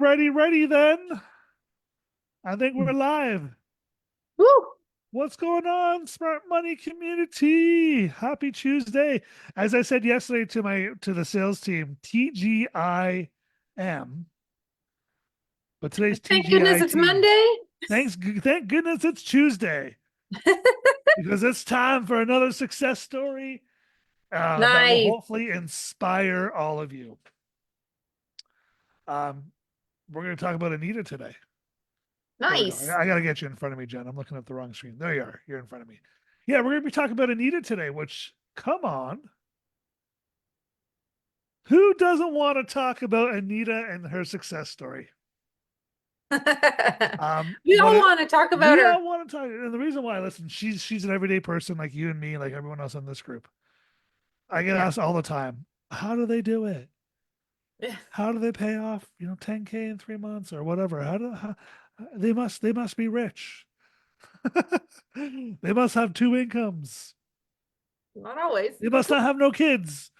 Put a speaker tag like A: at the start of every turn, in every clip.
A: Ready then. I think we're live.
B: Woo!
A: What's going on, smart money community? Happy Tuesday. As I said yesterday to the sales team, TGIM, but today's
B: Thank goodness it's
A: TGIT.
B: Monday.
A: Thank goodness it's Tuesday because it's time for another success story that will
B: Nice.
A: hopefully inspire all of you. We're going to talk about Anita today. Here we go.
B: Nice.
A: I got to get you in front of me, Jen. I'm looking at the wrong screen. There you are. You're in front of me. Yeah, we're going to be talking about Anita today, which, come on. Who doesn't want to talk about Anita and her success story?
B: We
A: But
B: all want to talk about
A: we
B: her.
A: all want to talk. And the reason why, listen, she's an everyday person like you and me, like everyone else in this group. I get
B: Yeah.
A: asked all the time, how do they do it? How do they pay off, 10K in 3 months or whatever? They must be rich. They must have two incomes.
B: Not always.
A: They must not have no kids.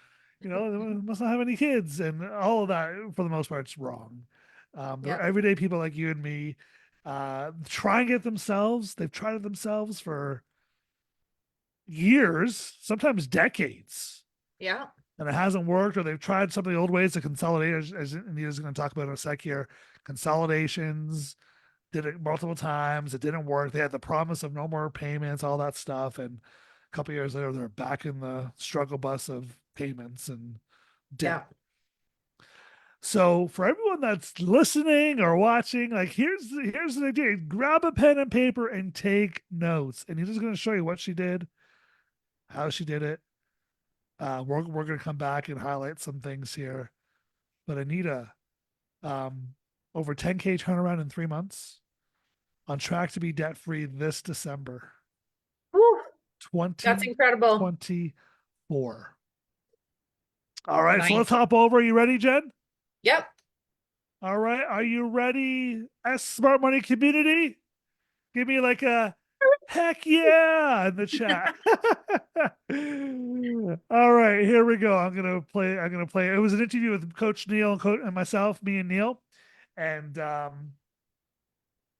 A: They must not have any kids, and all of that for the most part is wrong. They're
B: Yeah.
A: everyday people like you and me, trying it themselves. They've tried it themselves for years, sometimes decades,
B: Yeah.
A: and it hasn't worked, or they've tried some of the old ways to consolidate, as Anita's going to talk about in a sec here. Consolidations, did it multiple times. It didn't work. They had the promise of no more payments, all that stuff. And a couple years later, they're back in the struggle bus of payments and
B: Yeah.
A: debt. So for everyone that's listening or watching, like here's the idea: grab a pen and paper and take notes. And he's just going to show you what she did, how she did it. We're going to come back and highlight some things here. But Anita, um, over 10K turnaround in 3 months, on track to be debt free this December
B: Woo. That's incredible.
A: 2024. All right, so let's
B: Nice.
A: hop over. You ready, Jen?
B: Yep.
A: All right, are you ready, S Smart Money community? Give me like a heck yeah in the chat. All right, here we go. I'm gonna play. It was an interview with Coach Neil and myself, me and Neil, and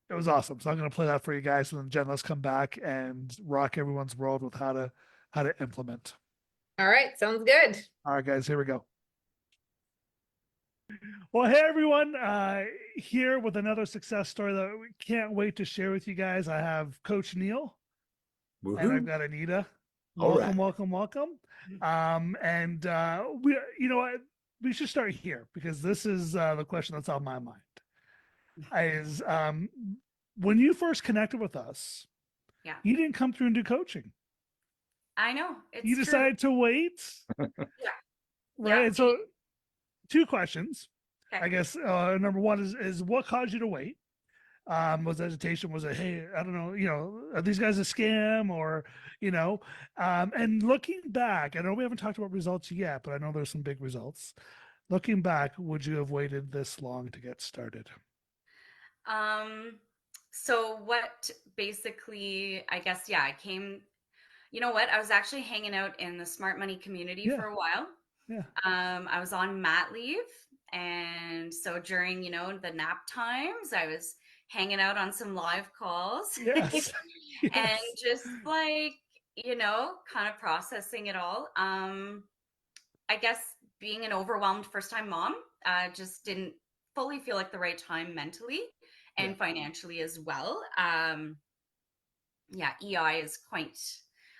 A: it was awesome. So I'm going to play that for you guys, and then Jen, let's come back and rock everyone's world with how to implement.
B: All right. Sounds good.
A: All right, guys, here we go. Well, hey everyone, here with another success story that we can't wait to share with you guys. I have Coach Neil and I've
C: Woohoo.
A: got Anita.
C: All
A: Welcome,
C: right.
A: welcome, welcome. And we, what, we should start here because this is the question that's on my mind. Is when you first connected with us,
B: Yeah.
A: you didn't come through and do coaching.
B: I know.
A: You
B: It's true.
A: decided to wait,
B: Yeah.
A: right?
B: Yeah.
A: And so, two questions. I
B: Okay.
A: guess number one is what caused you to wait? Was hesitation? Was it, hey, I don't know, are these guys a scam or, and looking back, I know we haven't talked about results yet, but I know there's some big results. Looking back, would you have waited this long to get started?
B: So what basically, I guess, yeah, I came, you know what? I was actually hanging out in the smart money community
A: Yeah,
B: for a while.
A: yeah,
B: I was on mat leave. And so during, the nap times, I was hanging out on some live calls
A: yes,
B: and
A: yes,
B: just like, kind of processing it all. I guess being an overwhelmed first time mom, just didn't fully feel like the right time mentally
A: yeah.
B: and financially as well. Yeah, EI is quite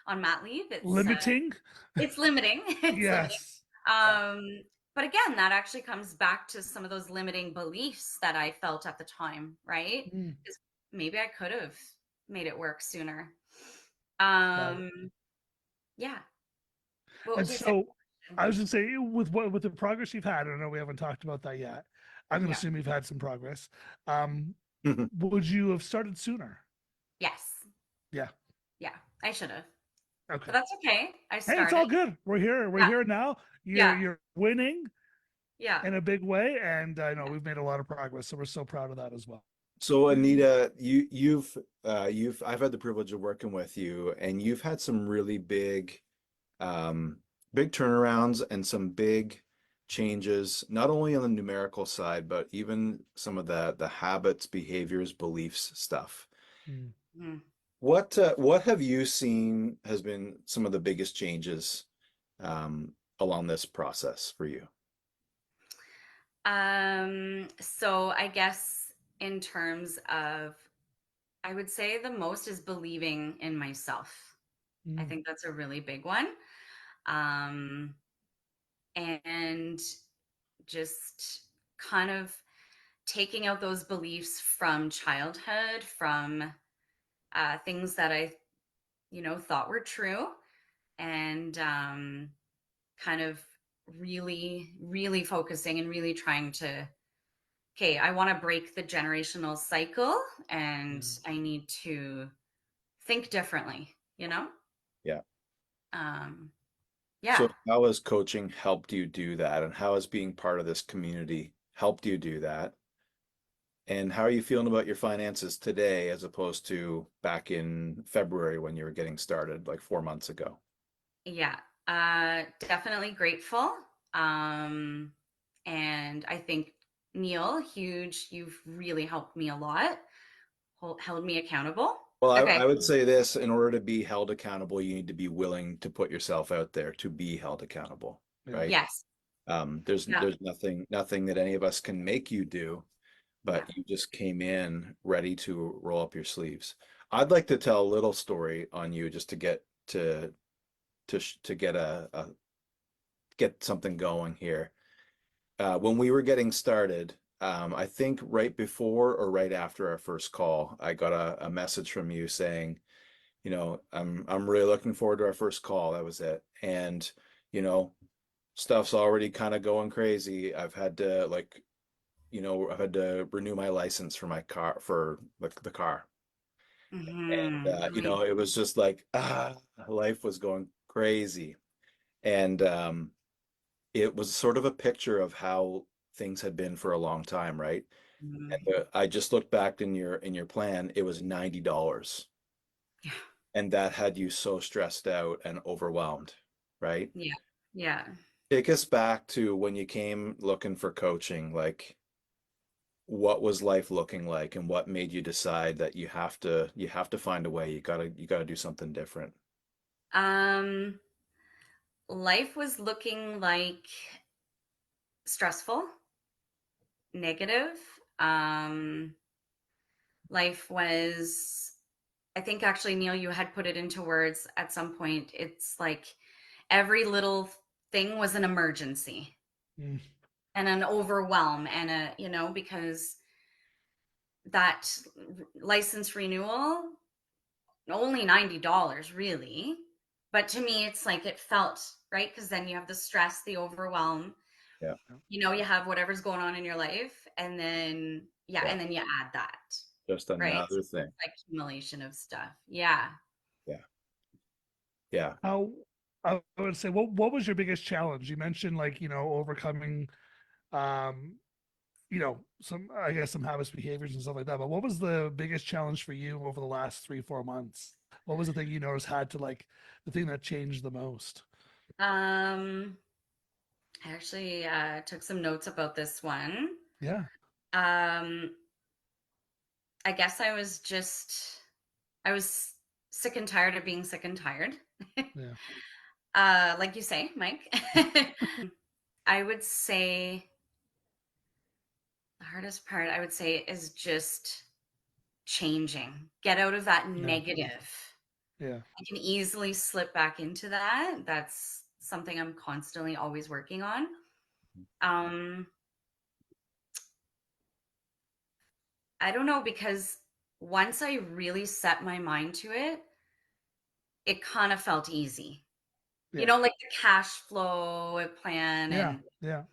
B: on mat leave.
A: Limiting?
B: It's limiting. It's limiting.
A: Yes. Yeah.
B: Um, but again, that actually comes back to some of those limiting beliefs that I felt at the time, right?
A: Mm,
B: Because maybe I could have made it work sooner.
A: got it.
B: Um, yeah. What
A: And
B: was your second
A: so
B: question?
A: I was going to say, with the progress you've had, I know we haven't talked about that yet. I'm going to
B: Yeah.
A: assume you've had some progress. Um, would you have started sooner?
B: Yes.
A: Yeah.
B: Yeah. I should have. But
A: Okay.
B: that's okay. I
A: Hey, it's
B: started.
A: all good. We're here. We're
B: Yeah.
A: here now. You're
B: Yeah.
A: you're winning
B: Yeah.
A: in a big way, and I know we've made a lot of progress, so we're so proud of that as well.
C: So Anita, you've I've had the privilege of working with you, and you've had some really big big turnarounds and some big changes, not only on the numerical side, but even some of the habits, behaviors, beliefs stuff.
A: Mm.
B: Mhm.
C: What have you seen has been some of the biggest changes along this process for you?
B: So I guess in terms of, I would say the most is believing in myself. I
A: Mm.
B: think that's a really big one. Um, and just kind of taking out those beliefs from childhood, from things that I, thought were true, and kind of really, really focusing and really trying to, okay, I want to break the generational cycle and
A: Yeah.
B: I need to think differently,
C: Yeah.
B: Um,
C: So
B: yeah.
C: how has coaching helped you do that? And how has being part of this community helped you do that? And how are you feeling about your finances today as opposed to back in February when you were getting started, like 4 months ago?
B: Yeah, definitely grateful. Um, and I think Neil, huge, you've really helped me a lot, held me accountable.
C: Well,
B: Okay.
C: I would say this, in order to be held accountable, you need to be willing to put yourself out there to be held accountable,
A: Yeah.
C: right?
B: Yes. Yeah.
C: There's nothing that any of us can make you do,
B: Yeah.
C: but you just came in ready to roll up your sleeves. I'd like to tell a little story on you just to get to get get something going here. When we were getting started, I think right before or right after our first call, I got a message from you saying, I'm really looking forward to our first call. That was it. And, you know, stuff's already kind of going crazy. I've had to renew my license for my car for the car. And
B: Right.
C: it was just like life was going crazy. And it was sort of a picture of how things had been for a long time, right?
B: Mhm.
C: And I just looked back in your plan, it was $90.
B: Yeah.
C: And that had you so stressed out and overwhelmed, right?
B: Yeah. Yeah.
C: Take us back to when you came looking for coaching, like what was life looking like and what made you decide that you have to find a way, you gotta do something different.
B: Um, Life was looking like stressful, negative. Um, Life was, I think actually, Neil, you had put it into words at some point. It's like every little thing was an emergency
A: Mm.
B: and an overwhelm and because that license renewal, only $90 really. But to me, it's like it felt right because then you have the stress, the overwhelm,
C: Yeah,
B: you have whatever's going on in your life. And then, yeah,
C: yeah.
B: and then you add that,
C: Just
B: right? So
C: another
B: it's
C: thing.
B: like accumulation of stuff. Yeah.
C: Yeah, yeah.
A: How I would say, what was your biggest challenge? You mentioned like, overcoming, um, some, I guess, some habits, behaviors and stuff like that. But what was the biggest challenge for you over the last 3, 4 months? What was the thing you noticed had to like the thing that changed the most?
B: Um, I actually took some notes about this one.
A: Yeah.
B: Um, I guess I was sick and tired of being sick and tired.
A: Yeah.
B: Like you say, Mike. I would say the hardest part, I would say, is just changing. Get out of that
A: Yeah.
B: negative.
A: Yeah.
B: I can easily slip back into that. That's something I'm constantly always working on. Um, I don't know because once I really set my mind to it, it kind of felt easy.
A: Yeah.
B: Like the cash flow plan
A: Yeah.
B: and
A: Yeah.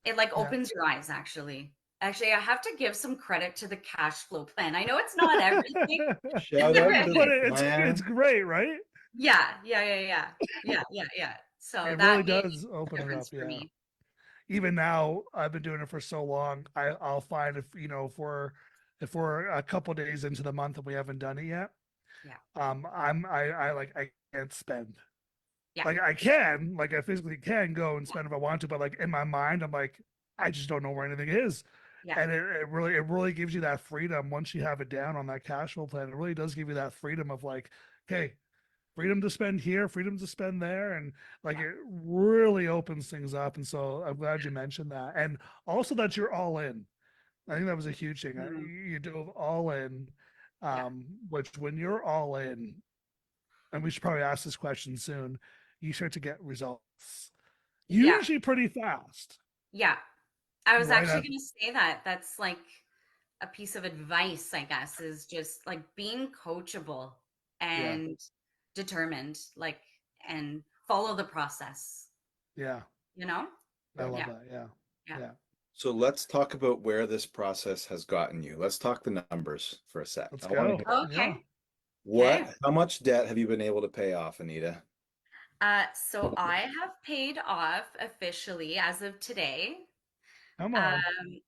B: it like
A: Yeah.
B: opens your eyes actually. Actually, I have to give some credit to the cash flow plan. I know it's not everything.
C: Shout out to
A: But
C: the
A: it's
C: plan.
A: great, right?
B: Yeah, yeah, yeah, yeah. Yeah, yeah, yeah. So
A: It really
B: that made
A: does
B: a
A: open it up.
B: difference for
A: Yeah.
B: me.
A: Even now, I've been doing it for so long. I'll find if if we're a couple days into the month and we haven't done it yet,
B: Yeah.
A: I like I can't spend.
B: Yeah.
A: Like I physically can go and spend if I want to, but like in my mind, I'm like, I just don't know where anything is.
B: Yeah.
A: And it really gives you that freedom once you have it down on that cash flow plan. It really does give you that freedom of like, okay, freedom to spend here, freedom to spend there. And like
B: Yeah.
A: it really opens things up. And so I'm glad you mentioned that. And also that you're all in. I think that was a huge thing.
B: Mhm.
A: You dove all in,
B: Yeah.
A: which when you're all in, and we should probably ask this question soon, you start to get results.
B: Yeah.
A: Usually pretty fast,
B: Yeah. I was
A: right?
B: actually going to say that. That's like a piece of advice, I guess, is just like being coachable
A: Yeah,
B: and determined, like, and follow the process,
A: yeah.
B: you know?
A: I love
B: Yeah.
A: that. Yeah,
B: Yeah.
A: yeah.
C: So let's talk about where this process has gotten you. Let's talk the numbers for a sec.
A: Let's
C: I want to
A: go.
C: hear
A: Yeah.
B: Okay. Okay.
C: how much debt have you been able to pay off, Anita?
B: So I have paid off officially as of today,
A: Come on.
B: um,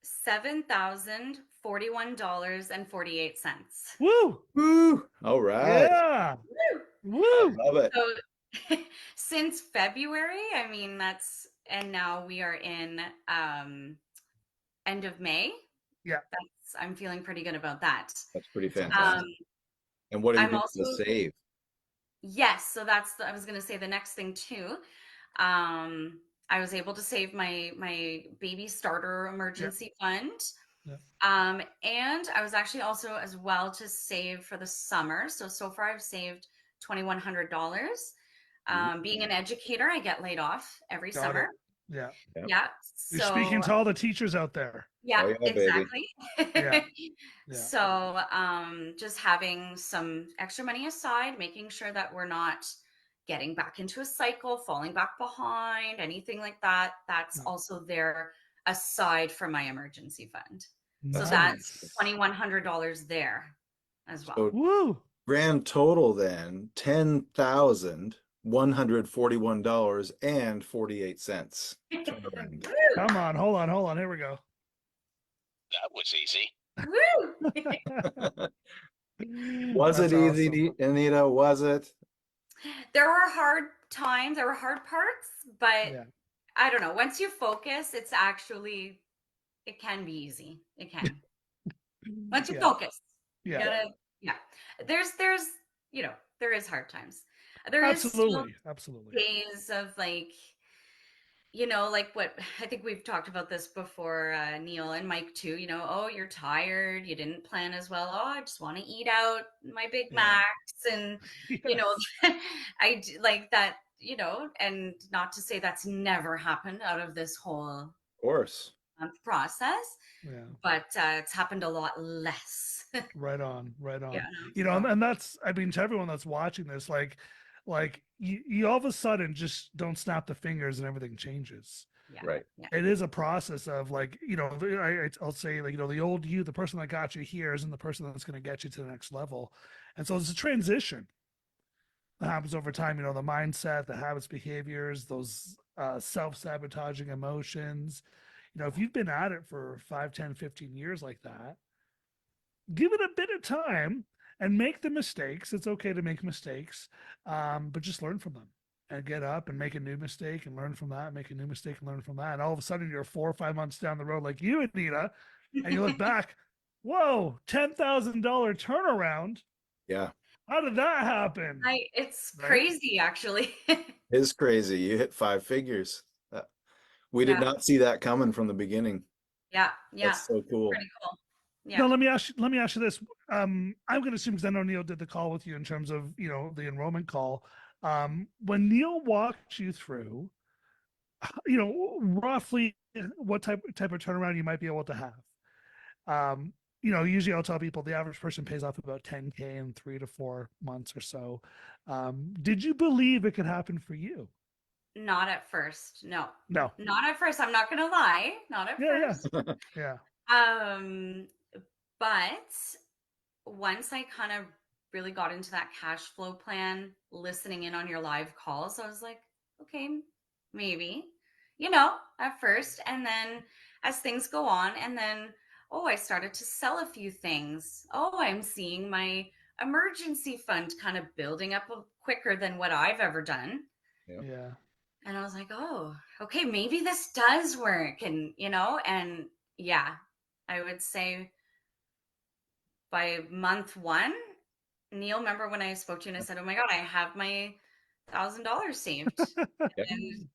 B: $7,041.48.
A: Woo.
C: Woo! All right.
A: Yeah.
B: Woo!
C: I
A: Woo.
C: love it.
B: So since February, I mean and now we are in end of May.
A: Yeah.
B: I'm feeling pretty good about that.
C: That's pretty
A: That's awesome.
B: Um,
C: fantastic. And what have you
B: I'm
C: been
B: also
C: able to save?
B: Yes, so I was gonna say the next thing too. Um, I was able to save my baby starter
A: Yeah.
B: emergency fund.
A: Yeah.
B: And I was actually also as well to save for the summer. So far I've saved $2,100. Being an educator, I get laid off every
A: Got
B: summer.
A: it. Yeah.
C: Yeah.
B: Yeah.
A: You're
B: So
A: speaking to all the teachers out there.
B: yeah,
C: Oh yeah, baby.
B: exactly.
A: Yeah. Yeah.
B: So, just having some extra money aside, making sure that we're not getting back into a cycle, falling back behind, anything like that. That's
A: Yeah.
B: also there aside from my emergency fund. So
C: That's
B: that's
A: Nice.
B: $2,100 there as well.
C: so
A: Woo.
C: grand total then $10,141.48. Turn around.
B: Woo!
A: Come on. Hold on. Here we go.
D: That was easy.
B: Woo!
C: Was it
A: That's awesome.
C: easy, Anita? Was it?
B: There were hard times, there were hard parts, but
A: Yeah.
B: I don't know. Once you focus, it can be easy. It can. Once you
A: Yeah.
B: focus, you
A: Yeah.
B: gotta, yeah. There's, there is hard times. There is still
A: Absolutely. Absolutely.
B: days of like, like what I think we've talked about this before, Neil and Mike too. Oh, you're tired, you didn't plan as well. Oh, I just want to eat out my Big
A: Yeah.
B: Macs, and you know,
A: Yes.
B: I like that. And not to say that's never happened out of this whole
C: Of course.
B: process,
A: Yeah.
B: but it's happened a lot less.
A: Right on. Right
B: Yeah,
A: on.
B: no,
A: And,
B: so
A: and that's, I mean, to everyone that's watching this, like you all of a sudden just don't snap the fingers and everything changes.
B: yeah,
C: Right.
B: yeah,
A: It is a process of like, I'll say like, the old you, the person that got you here isn't the person that's going to get you to the next level. And so it's a transition that happens over time, the mindset, the habits, behaviors, those self-sabotaging emotions. If you've been at it for 5, 10, 15 years like that, give it a bit of time and make the mistakes. It's okay to make mistakes, but just learn from them and get up and make a new mistake and learn from that, make a new mistake and learn from that. And all of a sudden you're 4 or 5 months down the road, like you, Anita, and you look back, whoa, $10,000 turnaround.
C: Yeah.
A: How did that happen?
B: it's
A: Right?
B: crazy actually.
C: It's crazy. You hit 5 figures. We did
B: Yeah,
C: not see that coming from the beginning.
B: yeah, yeah.
C: That's so cool.
B: Pretty cool. Yeah.
A: Now let me ask you this. I'm going to assume because I know Neil did the call with you in terms of the enrollment call. When Neil walked you through, roughly what type of turnaround you might be able to have. Usually I'll tell people the average person pays off about 10K in 3 to 4 months or so. Did you believe it could happen for you?
B: Not at first. No.
A: No.
B: Not at first. I'm not gonna lie. Not at
A: Yeah,
B: first.
A: yeah,
B: Um, but once I kind of really got into that cash flow plan, listening in on your live calls, I was like, okay, maybe, at first. And then as things go on, and then, oh, I started to sell a few things. Oh, I'm seeing my emergency fund kind of building up quicker than what I've ever done.
A: Yeah.
B: And I was like, oh, okay, maybe this does work. And, and yeah, I would say by month one, Neil, remember when I spoke to you and I said, oh my God, I have my $1,000 saved.
C: Yeah.
B: And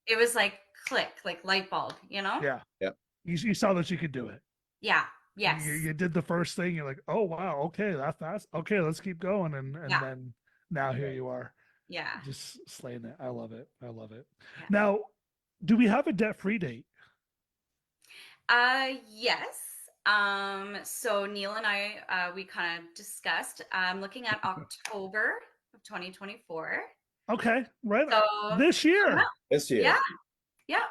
B: it was like click, like light bulb,
A: Yeah.
C: Yeah.
A: You saw that you could do it.
B: Yeah.
A: You,
B: Yes.
A: you did the first thing. You're like, oh wow, okay, that fast. Okay, let's keep going. And
B: Yeah.
A: then now here you are,
B: Yeah.
A: just slaying it. I love it. I love it.
B: Yeah.
A: Now, do we have a debt-free date?
B: Yes. So Neil and I, we kind of discussed, looking at October of 2024.
A: Okay, right.
B: So
A: This
B: coming
A: year,
B: up.
C: This year,
B: Yeah. Yeah.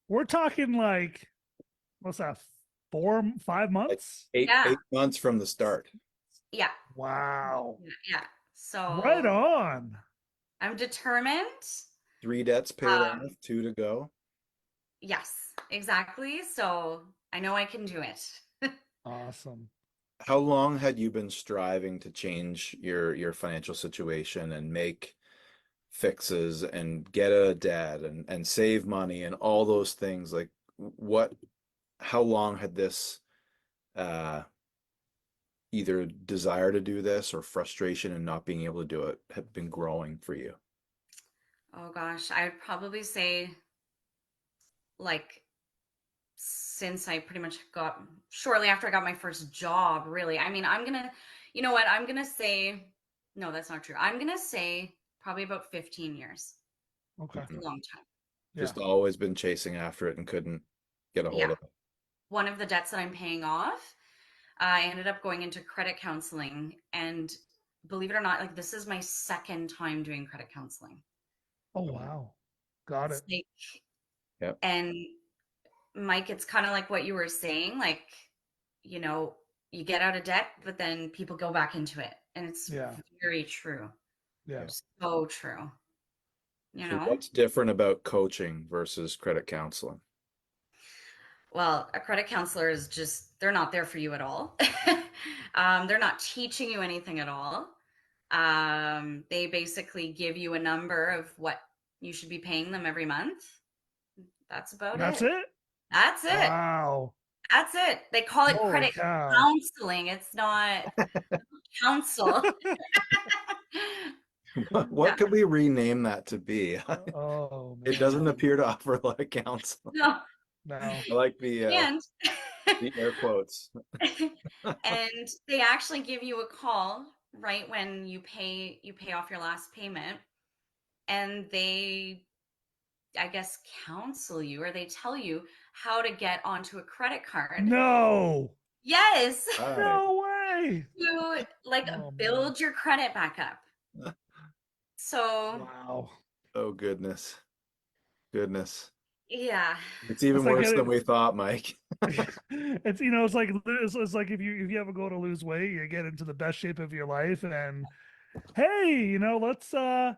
A: we're talking like, what's that? 5
C: like
A: months?
B: Yeah.
C: 8 months from the start.
B: Yeah.
A: Wow.
B: Yeah.
A: Right
B: So
A: on.
B: I'm determined.
C: 3 debts paid off,
B: Um,
C: 2 to go.
B: yes, exactly. So I know I can do it.
A: Awesome.
C: How long had you been striving to change your financial situation and make fixes and get out of debt and save money and all those things? Like what, how long had this either desire to do this or frustration and not being able to do it have been growing for you?
B: Oh gosh, I'd probably say like since I pretty much got shortly after I got my first job, really. I mean, you know what? I'm gonna say, no, that's not true. I'm gonna say probably about 15 years.
A: Okay.
B: It's a long time.
A: Yeah.
C: Just always been chasing after it and couldn't get a hold
B: Yeah.
C: of it.
B: One of the debts that I'm paying off, I ended up going into credit counseling. And believe it or not, like this is my second time doing credit counseling.
A: Oh wow. Got
B: It's
A: it.
B: like,
C: Yep.
B: and Mike, it's kind of like what you were saying, like, you get out of debt, but then people go back into it. And it's
A: Yeah.
B: very true.
A: Yeah.
C: Yeah.
B: So true. You
C: So
B: know?
C: what's different about coaching versus credit counseling?
B: Well, a credit counselor is just, they're not there for you at all. They're not teaching you anything at all. They basically give you a number of what you should be paying them every month. That's about
A: That's
B: it.
A: it?
B: That's it.
A: Wow.
B: That's it. They call it
A: Holy
B: credit
A: cow.
B: counseling. It's not counsel. Yeah.
C: What could we rename that to be?
A: Oh
C: It
A: man.
C: doesn't appear to offer a lot of counsel.
B: No.
A: No.
C: I like
B: And
C: the air quotes.
B: and they actually give you a call right when you pay off your last payment, and they, I guess, counsel you, or they tell you how to get onto a credit card.
A: No.
B: Yes.
C: Right.
A: No way.
B: To like
A: Oh man.
B: build your credit back up. So
A: Wow.
C: Oh goodness. Goodness.
B: yeah.
C: It's even
A: It's like
C: worse than
A: getting
C: we thought, Mike.
A: it's like if you ever go to lose weight, you get into the best shape of your life, and hey, let's go.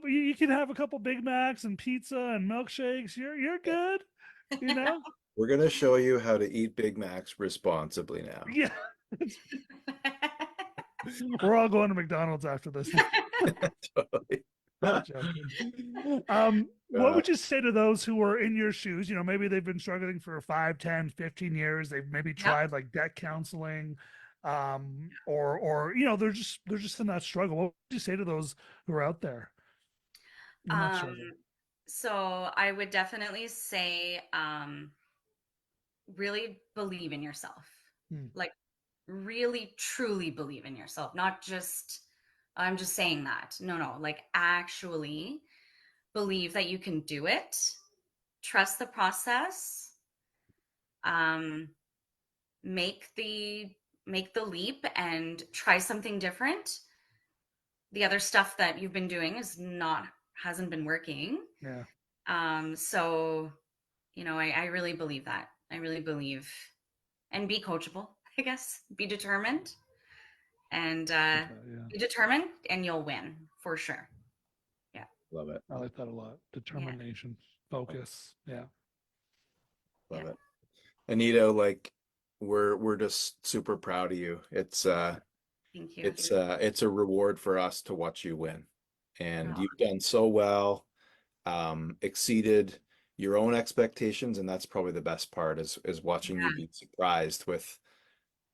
A: You can have a couple Big Macs and pizza and milkshakes. You're good, you know.
C: We're gonna show you how to eat Big Macs responsibly now.
A: Yeah, we're all going to McDonald's after this.
C: Totally.
A: Joking. What
C: Uh,
A: would you say to those who are in your shoes? Maybe they've been struggling for 5, 10, 15 years. They've maybe
B: Yep.
A: tried like debt counseling, or they're just in that struggle. What would you say to those who are out there in that
B: um
A: struggle?
B: so I would definitely say really believe in yourself.
A: Hmm.
B: Like really truly believe in yourself, not just I'm just saying that. No, like actually believe that you can do it. Trust the process. Um make the leap and try something different. The other stuff that you've been doing hasn't been working.
A: Yeah,
B: So I really believe that. I really believe, and be coachable, I guess. Be determined, and
A: yeah,
B: be determined, and you'll win for sure. Yeah.
C: love it.
A: I like that a lot. Determination, focus. Yeah,
C: Love
B: Yeah.
C: it. Anita, like we're just super proud of you. It's
B: Thank you.
C: It's a reward for us to watch you win. And
B: Oh,
C: you've done so well, exceeded your own expectations, and that's probably the best part is watching you
B: yeah.
C: be surprised with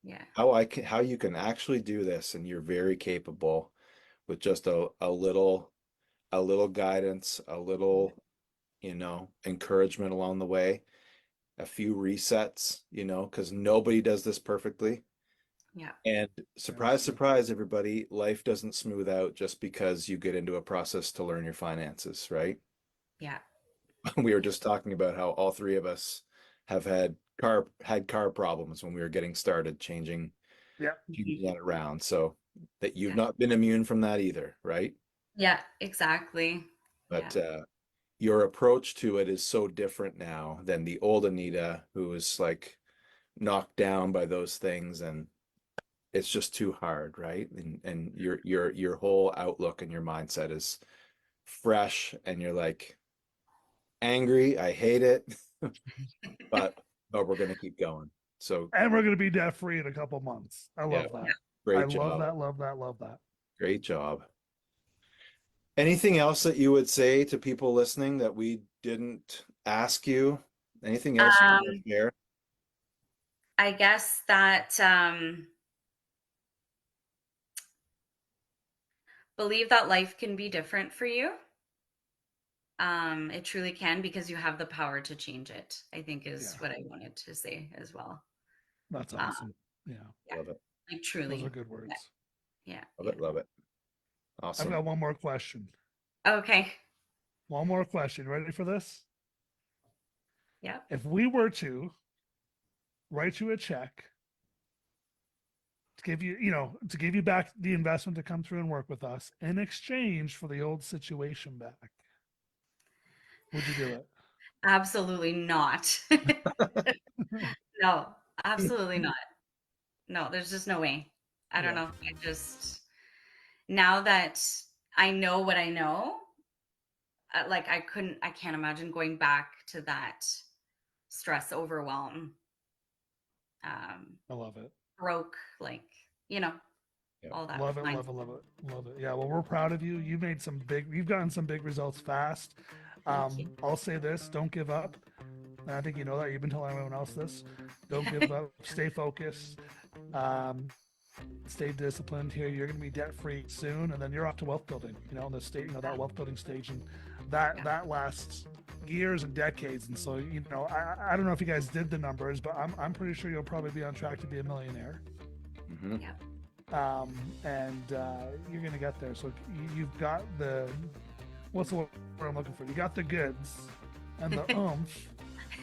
B: Yeah.
C: how you can actually do this, and you're very capable with just a little guidance, a little, encouragement along the way, a few resets, because nobody does this perfectly.
B: Yeah.
C: And surprise, surprise, everybody, life doesn't smooth out just because you get into a process to learn your finances, right?
B: Yeah.
C: We were just talking about how all three of us have had car problems when we were getting started
A: Yeah.
C: changing
B: Mhm.
C: that around. So that you've
B: Yeah.
C: not been immune from that either, right?
B: Yeah, exactly. Yeah.
C: But your approach to it is so different now than the old Anita who was like knocked down by those things, and it's just too hard, right? And your whole outlook and your mindset is fresh, and you're like angry, I hate it, but we're gonna keep going. So
A: And we're going to be debt free in a couple months. I
C: yeah,
A: love that. I
C: great
A: love
C: job.
A: that. Love that. Love that.
C: Great job. Anything else that you would say to people listening that we didn't ask you? Anything else you want
B: Um,
C: to share?
B: I guess that believe that life can be different for you. It truly can because you have the power to change it, I think is
A: Yeah.
B: what I wanted to say as well.
A: That's
B: Um,
A: awesome. Yeah.
B: yeah,
C: Love it.
B: like
A: Those are
B: truly.
A: good
B: Yeah,
A: words.
B: yeah,
C: Love
B: yeah.
C: it. Love it.
A: I've
C: Awesome.
A: got one more question.
B: Okay.
A: One more question. Ready for this?
B: Yeah.
A: If we were to write you a check to give you, to give you back the investment to come through and work with us in exchange for the old situation back, would you do it?
B: Absolutely not. No, absolutely not. No, there's just no way. I don't
A: Yeah.
B: know. Now that I know what I know, like I can't imagine going back to that stress, overwhelm, um,
A: I love it.
B: broke, like, you know,
C: Yeah.
B: all that
A: Love it,
B: mindset.
A: love it, love it, love it. Yeah, well, we're proud of you. You've gotten some big results fast.
B: Thank you.
A: I'll say this, don't give up. And I think you know that. You've been telling everyone else this. Don't give up. Stay focused. Um, stay disciplined here. You're going to be debt free soon, and then you're off to wealth building. In the state, that wealth building stage, and
B: Yeah.
A: that lasts years and decades. And so, I don't know if you guys did the numbers, but I'm pretty sure you'll probably be on track to be a millionaire.
C: Mm-hmm.
B: Yeah.
A: And you're going to get there. So you've got what's the word I'm looking for? You got the goods and the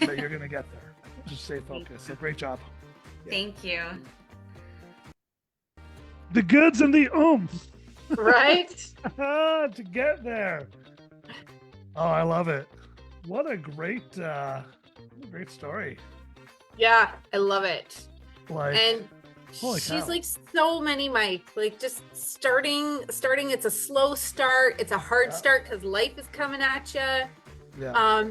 A: that you're going to get there. Just stay focused. So great job.
B: Thank you.
A: The goods and the
E: Right?
A: to get there. Oh, I love it. What a great story.
E: Yeah, I love it.
A: Like,
E: And
A: holy
E: she's
A: cow.
E: like so many, Mike. Like just starting. It's a slow start. It's a hard
A: Yeah.
E: start because life is coming at you.
A: Yeah.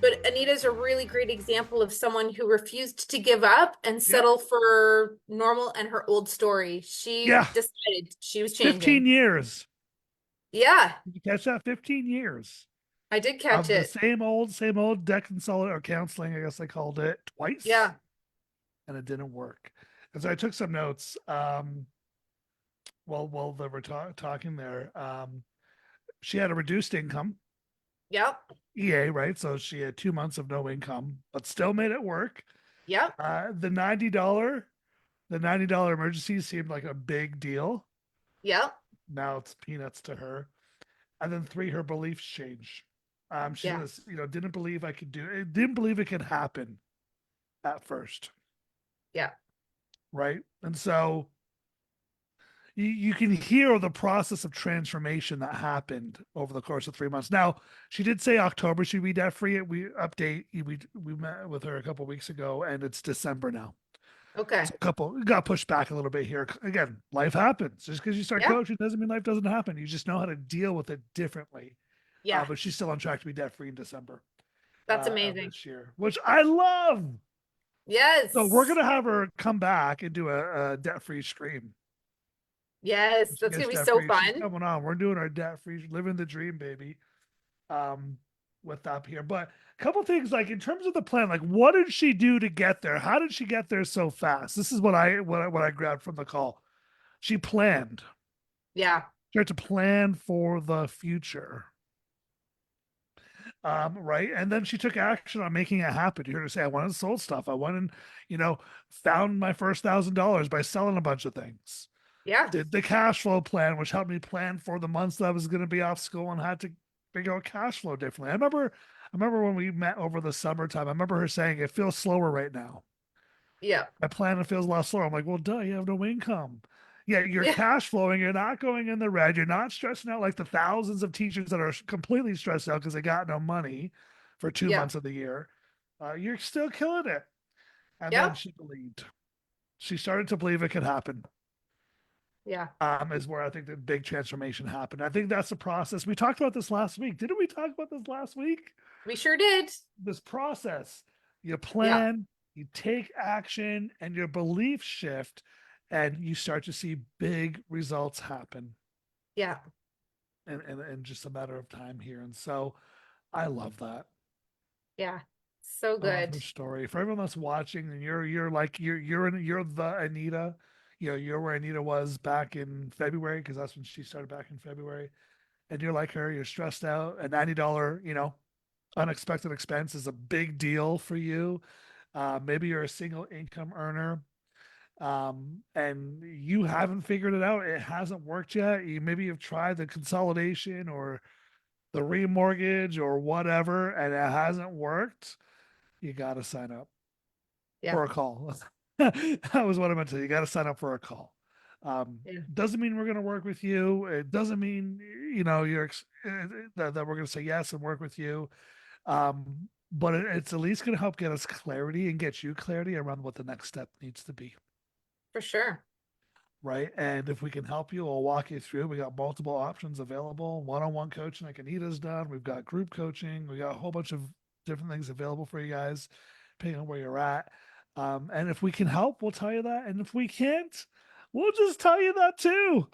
E: But Anita's a really great example of someone who refused to give up and settle for normal and her old story. She
A: Yeah.
E: decided she was changing.
A: 15 years.
E: Yeah,
A: Did you catch that? 15 years.
E: I did catch
A: Of the
E: it.
A: same old debt consolidate or counseling, I guess they called it, twice.
E: Yeah.
A: And it didn't work. And so I took some notes. While they were talking there, she had a reduced income,
E: Yep.
A: EA, right? So she had 2 months of no income, but still made it work.
E: Yep.
A: The $90 emergency seemed like a big deal.
E: Yep.
A: Now it's peanuts to her. And then 3, her beliefs changed. She
E: Yeah.
A: was, didn't believe I could do it. Didn't believe it could happen at first.
E: Yeah.
A: Right. And so you can hear the process of transformation that happened over the course of 3 months. Now, she did say October she'd be debt free. We met with her a couple weeks ago, and it's December now.
E: Okay.
A: So got pushed back a little bit here. Again, life happens. Just because you start
E: Yeah.
A: coaching doesn't mean life doesn't happen. You just know how to deal with it differently.
E: Yeah.
A: But she's still on track to be debt free in December.
E: That's
A: Of
E: amazing.
A: this year, which I love.
E: Yes.
A: So we're gonna have her come back and do a debt free stream.
E: Yes,
A: She
E: that's
A: gets
E: gonna be
A: debt
E: so
A: free. She's
E: fun.
A: coming on. We're doing our debt free, living the dream, baby. With up here, but a couple things like in terms of the plan, like what did she do to get there? How did she get there so fast? This is what I grabbed from the call. She planned.
E: Yeah.
A: She had to plan for the future. Right. And then she took action on making it happen. You heard her say, I went and sold stuff. I went and, found my first $1,000 by selling a bunch of things.
E: Yeah.
A: Did the cash flow plan, which helped me plan for the months that I was going to be off school and had to figure out cash flow differently. I remember when we met over the summertime, I remember her saying, it feels slower right now.
E: Yeah.
A: My plan it feels a lot slower. I'm like, well, duh, you have no income. Yeah, you're
E: Yeah.
A: cash flowing. You're not going in the red. You're not stressing out like the thousands of teachers that are completely stressed out because they got no money for 2 months of the year. You're still killing it. And then
E: Yeah.
A: she believed. She started to believe it could happen.
E: Yeah.
A: Is where I think the big transformation happened. I think that's the process. We talked about this last week. Didn't we talk about this last week?
E: We sure did.
A: This process. You
E: Yeah.
A: plan, you take action, and your beliefs shift, and you start to see big results happen
E: Yeah.
A: in just a matter of time here. And so I love that.
E: Yeah. So
A: I love
E: good.
A: her story. For everyone that's watching, and you're the Anita, you're where Anita was back in February, because that's when she started back in February. And you're like her, you're stressed out. A $90, unexpected expense is a big deal for you. Maybe you're a single income earner, and you haven't figured it out. It hasn't worked yet. Maybe you've tried the consolidation or the remortgage or whatever, and it hasn't worked. You got to sign up
E: Yeah.
A: for a call. That was what I meant to say. You got to sign up for a call.
E: Yeah.
A: Doesn't mean we're going to work with you. It doesn't mean, that we're going to say yes and work with you. But it's at least going to help get us clarity and get you clarity around what the next step needs to be.
E: For sure.
A: Right. And if we can help you, we'll walk you through. We got multiple options available. One-on-one coaching like Anita's done. We've got group coaching. We got a whole bunch of different things available for you guys, depending on where you're at. And if we can help, we'll tell you that. And if we can't, we'll just tell you that too.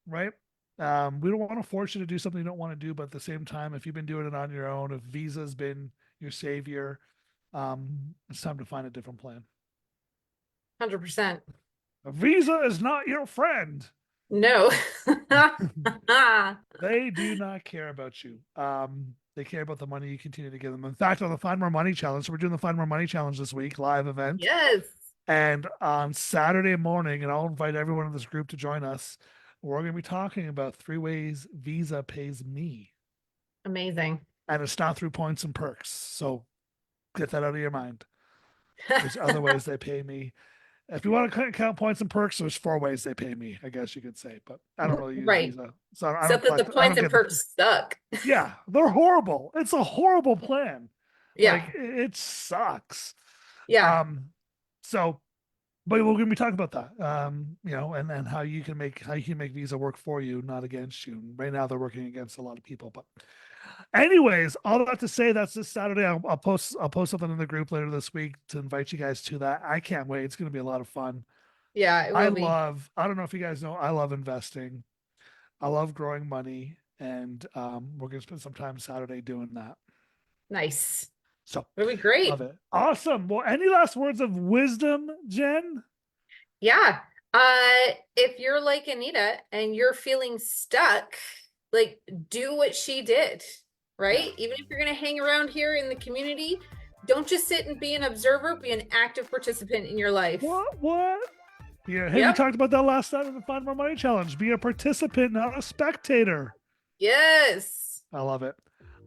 A: Right. We don't want to force you to do something you don't want to do, but at the same time, if you've been doing it on your own, if Visa's been your savior, it's time to find a different plan.
E: 100%.
A: A Visa is not your friend.
E: No.
A: They do not care about you. They care about the money you continue to give them. In fact, on the Find More Money Challenge, so we're doing the Find More Money Challenge this week, live event.
E: Yes.
A: And on Saturday morning, and I'll invite everyone in this group to join us, we're going to be talking about 3 ways Visa pays me.
E: Amazing.
A: And it's not through points and perks. So get that out of your mind. There's other ways they pay me. If you want to count points and perks, there's 4 ways they pay me, I guess you could say. But I don't really use
E: Right.
A: Visa. So I don't
E: Except that the
A: collect,
E: points and perks suck.
A: Yeah, they're horrible. It's a horrible plan.
E: Yeah.
A: Like it sucks.
E: Yeah.
A: So but we're going to be talking about that, and how you can make Visa work for you, not against you. Right now, they're working against a lot of people. But, anyways, all that to say, that's this Saturday. I'll post something in the group later this week to invite you guys to that. I can't wait. It's going to be a lot of fun.
E: Yeah, it will be.
A: I don't know if you guys know, I love investing. I love growing money, and we're going to spend some time Saturday doing that.
E: Nice.
A: So
E: it'll be great.
A: Love it. Awesome. Well, any last words of wisdom, Jen?
E: Yeah. If you're like Anita and you're feeling stuck, like do what she did, right?
A: Yeah.
E: Even if you're going to hang around here in the community, don't just sit and be an observer, be an active participant in your life.
A: What? Yeah. Hey,
E: Yep.
A: we talked about that last night in the Find More Money Challenge. Be a participant, not a spectator.
E: Yes.
A: I love it.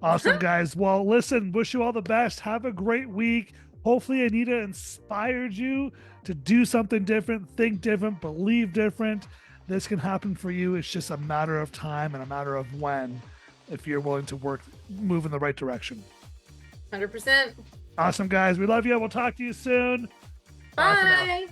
A: Awesome, guys. Well, listen, wish you all the best. Have a great week. Hopefully, Anita inspired you to do something different, think different, believe different. This can happen for you. It's just a matter of time and a matter of when, if you're willing to move in the right direction.
E: 100%.
A: Awesome, guys. We love you. We'll talk to you soon.
E: Bye.